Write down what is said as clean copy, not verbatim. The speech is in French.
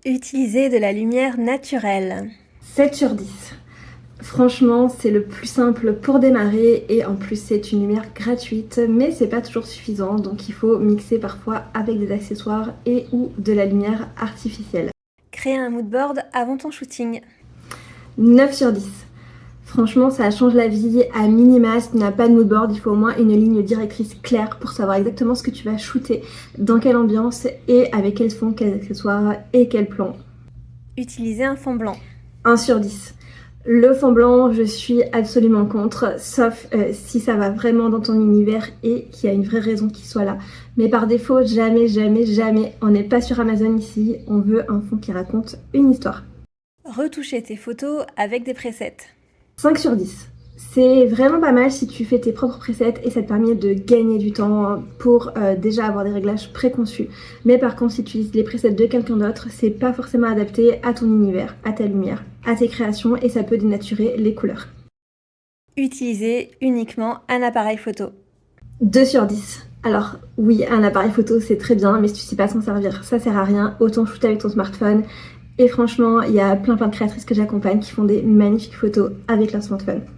Utiliser de la lumière naturelle. 7 sur 10. Franchement, c'est le plus simple pour démarrer et en plus c'est une lumière gratuite, mais c'est pas toujours suffisant, donc il faut mixer parfois avec des accessoires et ou de la lumière artificielle. Créer un moodboard avant ton shooting. 9 sur 10. Franchement, ça change la vie à minima. Si tu n'as pas de moodboard, il faut au moins une ligne directrice claire pour savoir exactement ce que tu vas shooter, dans quelle ambiance et avec quels fonds, quels accessoires et quel plan. Utiliser un fond blanc. 1 sur 10. Le fond blanc, je suis absolument contre, sauf si ça va vraiment dans ton univers et qu'il y a une vraie raison qu'il soit là. Mais par défaut, jamais, jamais, jamais, on n'est pas sur Amazon ici, on veut un fond qui raconte une histoire. Retoucher tes photos avec des presets. 5 sur 10. C'est vraiment pas mal si tu fais tes propres presets et ça te permet de gagner du temps pour déjà avoir des réglages préconçus. Mais par contre, si tu utilises les presets de quelqu'un d'autre, c'est pas forcément adapté à ton univers, à ta lumière, à tes créations et ça peut dénaturer les couleurs. Utiliser uniquement un appareil photo. 2 sur 10. Alors oui, un appareil photo c'est très bien, mais si tu sais pas s'en servir, ça sert à rien. Autant shooter avec ton smartphone. Et franchement, il y a plein de créatrices que j'accompagne qui font des magnifiques photos avec leur smartphone.